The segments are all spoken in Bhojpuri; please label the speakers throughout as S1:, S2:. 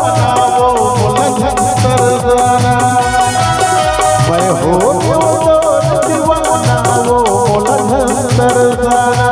S1: दीवाना वो मुलझन सरदाना मैं हो गयो तो दीवाना वो मुलझन सरदाना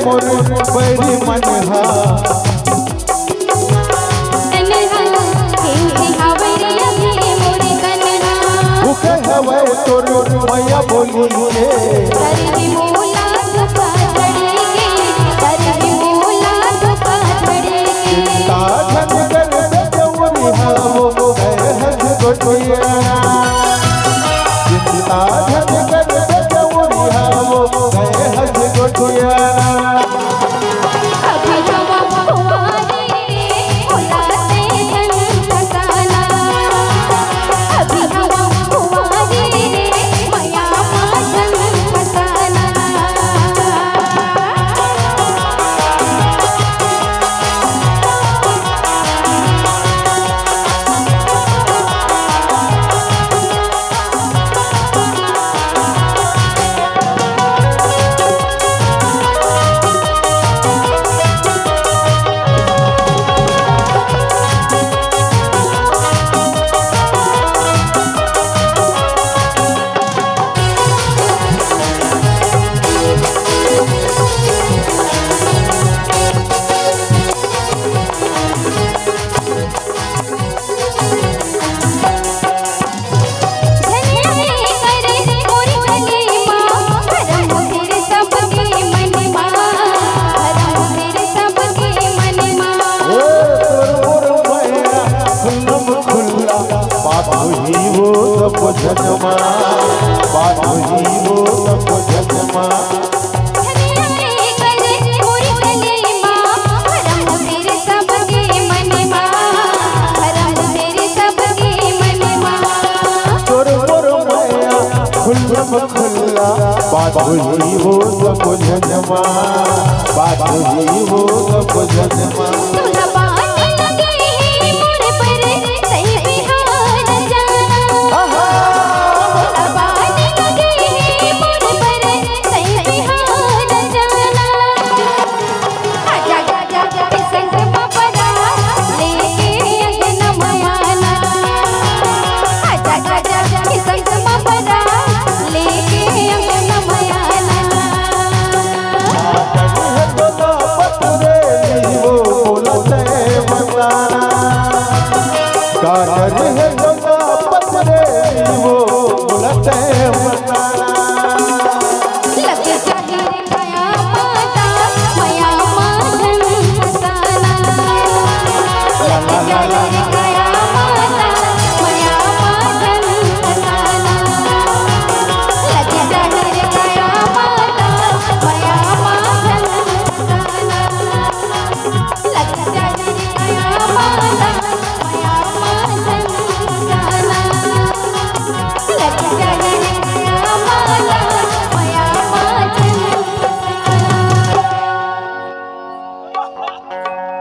S1: मोर बड़ी मनहा उके हवे तोर मैया बोली चिंता धन कर जौनी वो हज गोटिया चिंता धन कर जौनी वो हज गोटिया जनमा बात ही वो सब जनमा खुल्ला बात ही वो सब जनमा बात ही वो सब जनमा काटर है गंगा पत्रे वो बुलते मताना